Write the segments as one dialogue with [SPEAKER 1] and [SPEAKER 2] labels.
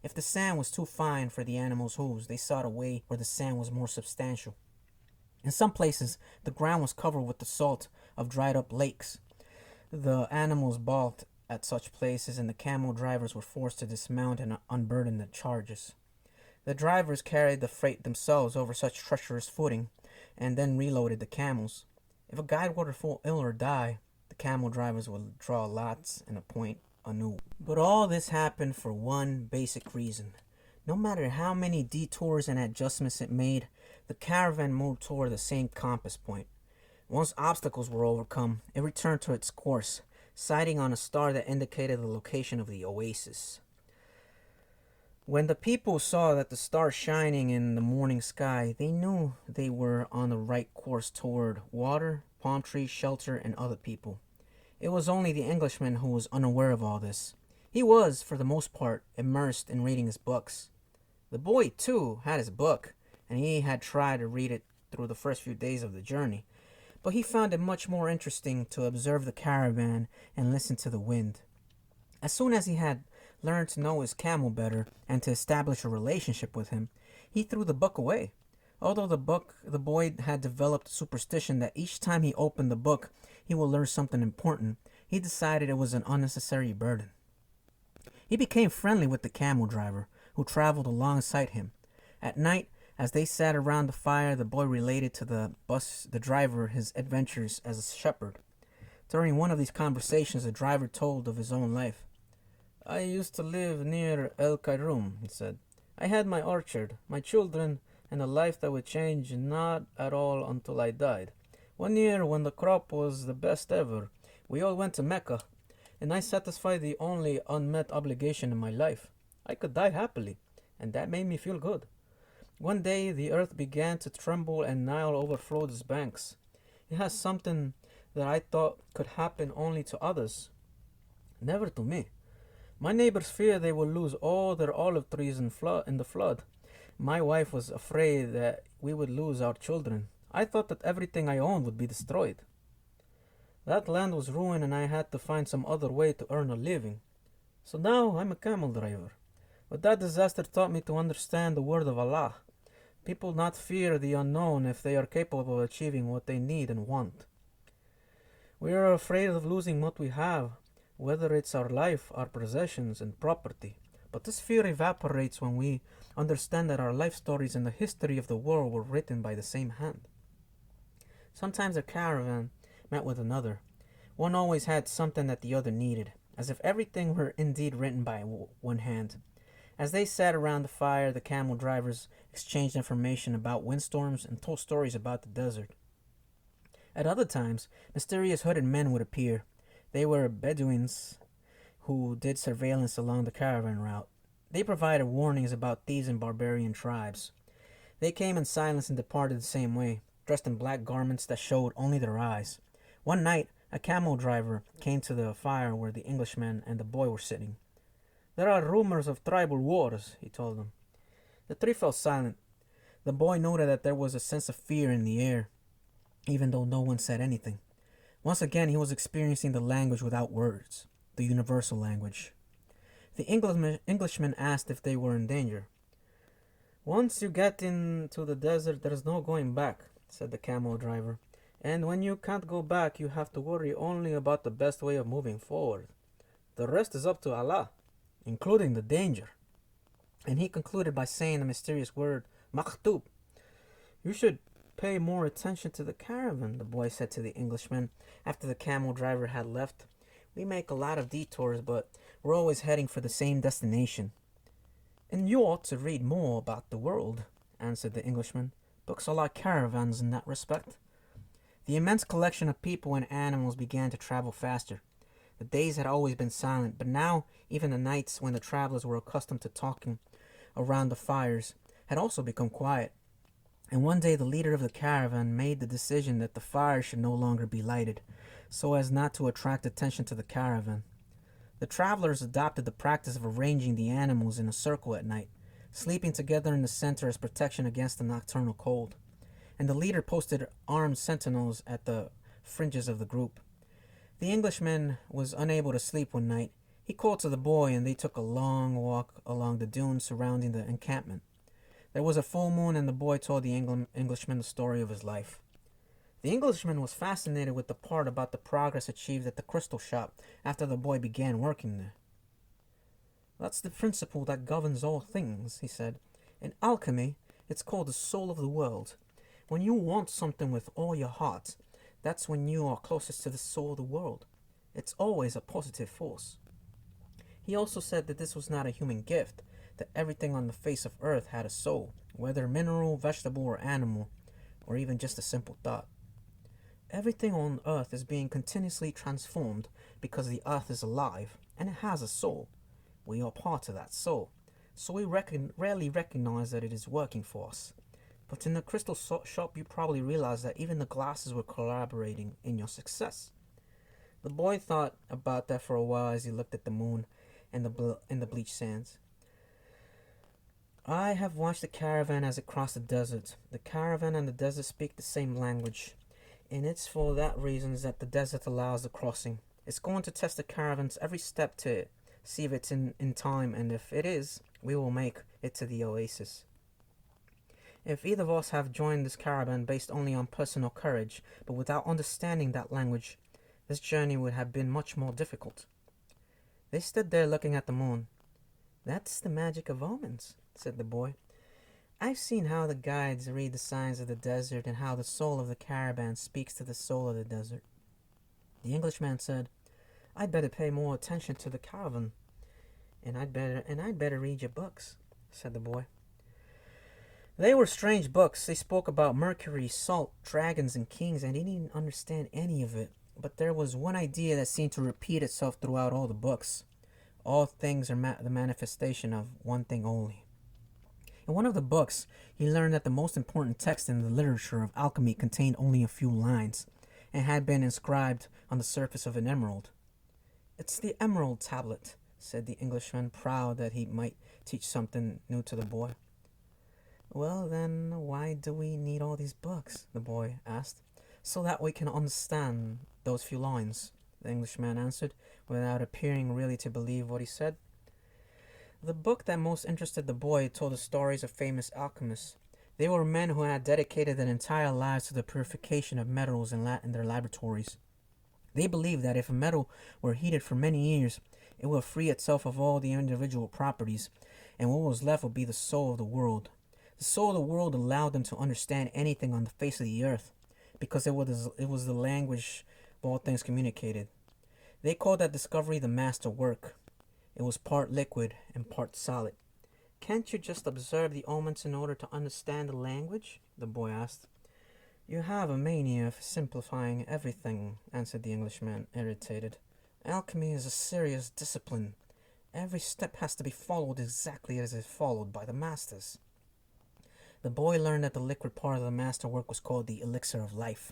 [SPEAKER 1] If the sand was too fine for the animals' hooves, they sought a way where the sand was more substantial. In some places, the ground was covered with the salt of dried up lakes. The animals balked at such places, and the camel drivers were forced to dismount and unburden the charges. The drivers carried the freight themselves over such treacherous footing, and then reloaded the camels. If a guide were to fall ill or die, the camel drivers would draw lots and appoint anew. But all this happened for one basic reason. No matter how many detours and adjustments it made, the caravan moved toward the same compass point. Once obstacles were overcome, it returned to its course, sighting on a star that indicated the location of the oasis. When the people saw that the star shining in the morning sky, they knew they were on the right course toward water, palm trees, shelter, and other people. It was only the Englishman who was unaware of all this. He was, for the most part, immersed in reading his books. The boy, too, had his book, and he had tried to read it through the first few days of the journey, but he found it much more interesting to observe the caravan and listen to the wind. As soon as he had learned to know his camel better and to establish a relationship with him, he threw the book away. Although the boy had developed a superstition that each time he opened the book he would learn something important, he decided it was an unnecessary burden. He became friendly with the camel driver, who traveled alongside him. At night, as they sat around the fire, the boy related to the driver his adventures as a shepherd. During one of these conversations, the driver told of his own life. "I used to live near El Kairum," he said. "I had my orchard, my children, and a life that would change not at all until I died. One year, when the crop was the best ever, we all went to Mecca, and I satisfied the only unmet obligation in my life. I could die happily, and that made me feel good. One day, the earth began to tremble and Nile overflowed its banks. It has something that I thought could happen only to others, never to me. My neighbors fear they will lose all their olive trees in the flood. My wife was afraid that we would lose our children. I thought that everything I owned would be destroyed. That land was ruined and I had to find some other way to earn a living. So now I'm a camel driver. But that disaster taught me to understand the word of Allah. People not fear the unknown if they are capable of achieving what they need and want. We are afraid of losing what we have, whether it's our life, our possessions, and property. But this fear evaporates when we understand that our life stories and the history of the world were written by the same hand. Sometimes a caravan met with another. One always had something that the other needed, as if everything were indeed written by one hand. As they sat around the fire, the camel drivers exchanged information about windstorms and told stories about the desert. At other times, mysterious hooded men would appear. They were Bedouins who did surveillance along the caravan route. They provided warnings about thieves and barbarian tribes. They came in silence and departed the same way, dressed in black garments that showed only their eyes. One night, a camel driver came to the fire where the Englishman and the boy were sitting. "There are rumors of tribal wars," he told them. The three fell silent. The boy noted that there was a sense of fear in the air, even though no one said anything. Once again, he was experiencing the language without words, the universal language. The Englishman asked if they were in danger. "Once you get into the desert, there's no going back," said the camel driver. "And when you can't go back, you have to worry only about the best way of moving forward. The rest is up to Allah, including the danger." And he concluded by saying the mysterious word, "Makhtub." "You should pay more attention to the caravan," the boy said to the Englishman after the camel driver had left. "We make a lot of detours, but we're always heading for the same destination." "And you ought to read more about the world," answered the Englishman. "Books are like caravans in that respect." The immense collection of people and animals began to travel faster. The days had always been silent, but now even the nights, when the travelers were accustomed to talking around the fires, had also become quiet. And one day the leader of the caravan made the decision that the fire should no longer be lighted, so as not to attract attention to the caravan. The travelers adopted the practice of arranging the animals in a circle at night, sleeping together in the center as protection against the nocturnal cold. And the leader posted armed sentinels at the fringes of the group. The Englishman was unable to sleep one night. He called to the boy, and they took a long walk along the dunes surrounding the encampment. There was a full moon, and the boy told the Englishman the story of his life. The Englishman was fascinated with the part about the progress achieved at the crystal shop after the boy began working there. That's the principle that governs all things, he said. In alchemy, it's called the soul of the world. When you want something with all your heart, that's when you are closest to the soul of the world. It's always a positive force. He also said that this was not a human gift, that everything on the face of earth had a soul, whether mineral, vegetable, or animal, or even just a simple thought. Everything on earth is being continuously transformed because the earth is alive and it has a soul. We are part of that soul, so we rarely recognize that it is working for us. But in the crystal shop, you probably realize that even the glasses were collaborating in your success. The boy thought about that for a while as he looked at the moon and the bleached sands. I have watched the caravan as it crossed the desert. The caravan and the desert speak the same language, and it's for that reason that the desert allows the crossing. It's going to test the caravans every step to see if it's in time, and if it is, we will make it to the oasis. If either of us have joined this caravan based only on personal courage, but without understanding that language, this journey would have been much more difficult. They stood there looking at the moon. That's the magic of omens, said the boy. I've seen how the guides read the signs of the desert and how the soul of the caravan speaks to the soul of the desert. The Englishman said, I'd better pay more attention to the caravan, and I'd better read your books, said the boy. They were strange books. They spoke about Mercury, salt, dragons, and kings, and he didn't understand any of it. But there was one idea that seemed to repeat itself throughout all the books. All things are the manifestation of one thing only. In one of the books, he learned that the most important text in the literature of alchemy contained only a few lines, and had been inscribed on the surface of an emerald. It's the emerald tablet, said the Englishman, proud that he might teach something new to the boy. Well, then, why do we need all these books? The boy asked. So that we can understand those few lines, the Englishman answered, without appearing really to believe what he said. The book that most interested the boy told the stories of famous alchemists. They were men who had dedicated their entire lives to the purification of metals in their laboratories. They believed that if a metal were heated for many years, it would free itself of all the individual properties, and what was left would be the soul of the world. The soul of the world allowed them to understand anything on the face of the earth, because it was the language of all things communicated. They called that discovery the master work. It was part liquid and part solid. Can't you just observe the omens in order to understand the language? The boy asked. You have a mania for simplifying everything, answered the Englishman, irritated. Alchemy is a serious discipline. Every step has to be followed exactly as is followed by the masters. The boy learned that the liquid part of the masterwork was called the elixir of life,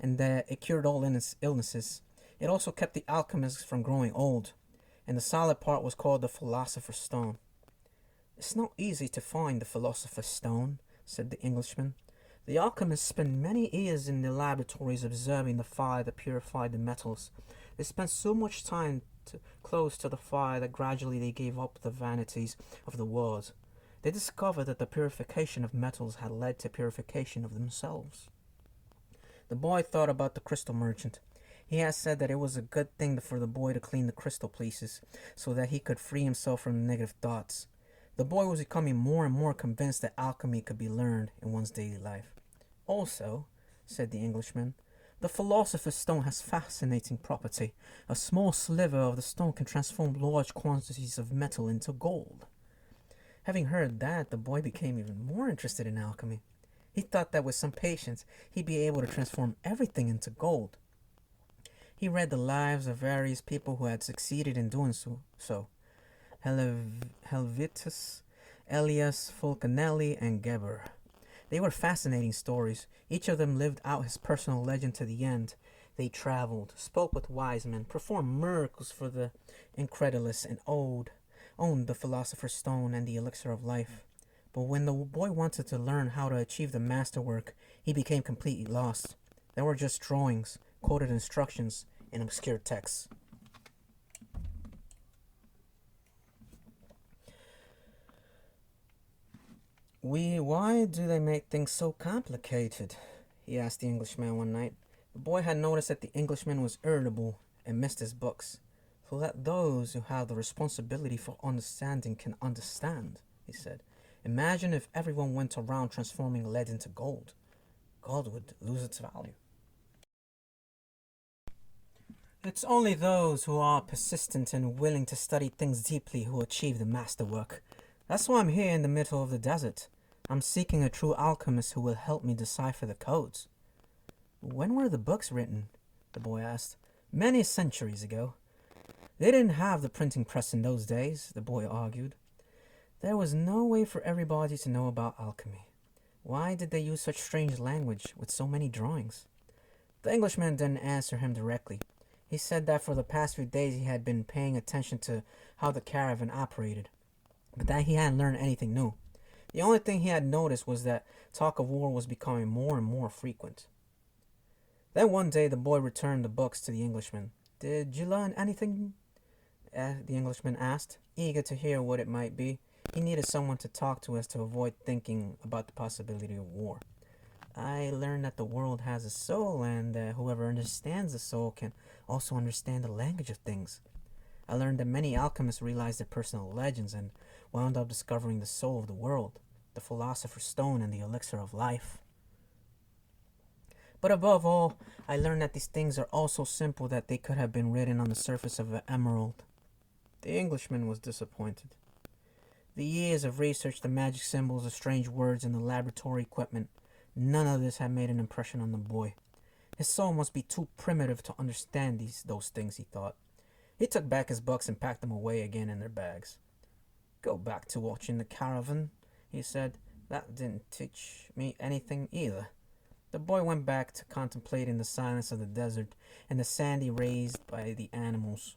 [SPEAKER 1] and that it cured all illnesses. It also kept the alchemists from growing old, and the solid part was called the philosopher's stone. It's not easy to find the philosopher's stone, said the Englishman. The alchemists spent many years in the laboratories observing the fire that purified the metals. They spent so much time close to the fire that gradually they gave up the vanities of the world. They discovered that the purification of metals had led to purification of themselves. The boy thought about the crystal merchant. He had said that it was a good thing for the boy to clean the crystal pieces so that he could free himself from negative thoughts. The boy was becoming more and more convinced that alchemy could be learned in one's daily life. Also, said the Englishman, the philosopher's stone has fascinating property. A small sliver of the stone can transform large quantities of metal into gold. Having heard that, the boy became even more interested in alchemy. He thought that with some patience, he'd be able to transform everything into gold. He read the lives of various people who had succeeded in doing so. Helvitus, Elias, Fulcanelli, and Geber. They were fascinating stories. Each of them lived out his personal legend to the end. They traveled, spoke with wise men, performed miracles for the incredulous, and owned the philosopher's stone and the elixir of life. But when the boy wanted to learn how to achieve the masterwork, he became completely lost. There were just drawings, quoted instructions, and obscure texts. Why do they make things so complicated? He asked the Englishman one night. The boy had noticed that the Englishman was irritable and missed his books. So that those who have the responsibility for understanding can understand, he said. Imagine if everyone went around transforming lead into gold. Gold would lose its value. It's only those who are persistent and willing to study things deeply who achieve the masterwork. That's why I'm here in the middle of the desert. I'm seeking a true alchemist who will help me decipher the codes. When were the books written? The boy asked. Many centuries ago. They didn't have the printing press in those days, the boy argued. There was no way for everybody to know about alchemy. Why did they use such strange language with so many drawings? The Englishman didn't answer him directly. He said that for the past few days he had been paying attention to how the caravan operated, but that he hadn't learned anything new. The only thing he had noticed was that talk of war was becoming more and more frequent. Then one day the boy returned the books to the Englishman. Did you learn anything? The Englishman asked, eager to hear what it might be. He needed someone to talk to as to avoid thinking about the possibility of war. I learned that the world has a soul and that whoever understands the soul can also understand the language of things. I learned that many alchemists realized their personal legends and wound up discovering the soul of the world, the philosopher's stone and the elixir of life. But above all, I learned that these things are all so simple that they could have been written on the surface of an emerald. The Englishman was disappointed. The years of research, the magic symbols, the strange words, and the laboratory equipment, none of this had made an impression on the boy. His soul must be too primitive to understand those things, he thought. He took back his books and packed them away again in their bags. Go back to watching the caravan, he said. That didn't teach me anything either. The boy went back to contemplating the silence of the desert and the sandy raised by the animals.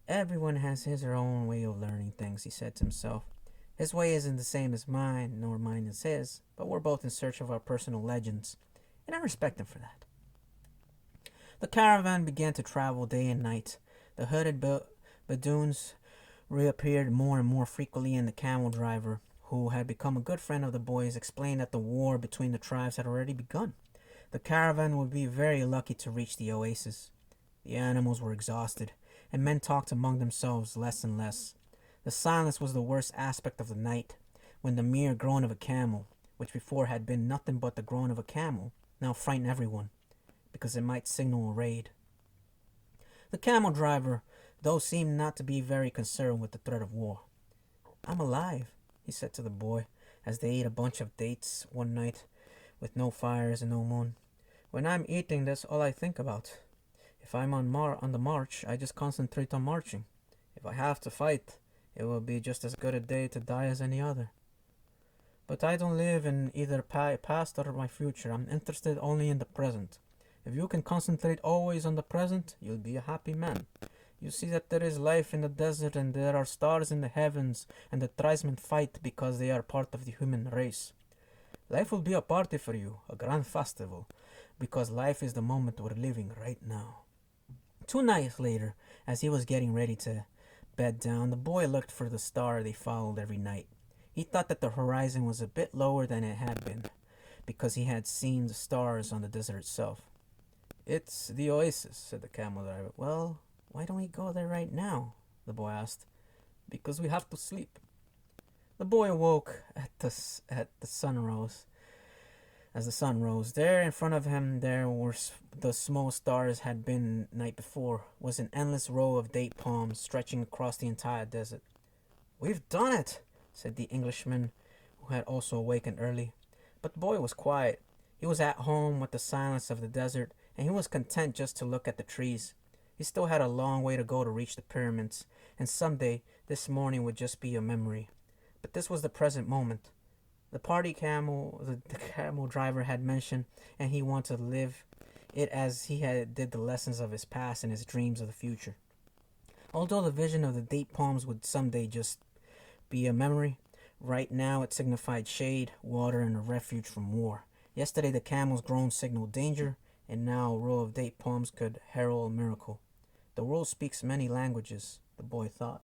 [SPEAKER 1] Everyone has his or her own way of learning things, he said to himself. His way isn't the same as mine, nor mine is his, but we're both in search of our personal legends, and I respect him for that. The caravan began to travel day and night. The hooded Badoons reappeared more and more frequently, and the camel driver, who had become a good friend of the boys, explained that the war between the tribes had already begun. The caravan would be very lucky to reach the oasis. The animals were exhausted, and men talked among themselves less and less. The silence was the worst aspect of the night, when the mere groan of a camel, which before had been nothing but the groan of a camel, now frightened everyone, because it might signal a raid. The camel driver, though, seemed not to be very concerned with the threat of war. I'm alive, he said to the boy, as they ate a bunch of dates one night, with no fires and no moon. When I'm eating, that's all I think about. If I'm on the march, I just concentrate on marching. If I have to fight, it will be just as good a day to die as any other. But I don't live in either past or my future. I'm interested only in the present. If you can concentrate always on the present, you'll be a happy man. You see that there is life in the desert and there are stars in the heavens, and the tribesmen fight because they are part of the human race. Life will be a party for you, a grand festival, because life is the moment we're living right now. 2 nights later, as he was getting ready to bed down, the boy looked for the star they followed every night. He thought that the horizon was a bit lower than it had been, because he had seen the stars on the desert itself. It's the oasis, said the camel driver. Well, why don't we go there right now? The boy asked. Because we have to sleep. The boy awoke at the sun rose. As the sun rose, there in front of him, there were the small stars had been night before, was an endless row of date palms stretching across the entire desert. We've done it, said the Englishman, who had also awakened early. But the boy was quiet. He was at home with the silence of the desert, and he was content just to look at the trees. He still had a long way to go to reach the pyramids, and someday this morning would just be a memory. But this was the present moment. The camel driver had mentioned, and he wanted to live it as he did the lessons of his past and his dreams of the future. Although the vision of the date palms would someday just be a memory, right now it signified shade, water, and a refuge from war. Yesterday the camel's groan signaled danger, and now a row of date palms could herald a miracle. The world speaks many languages, the boy thought.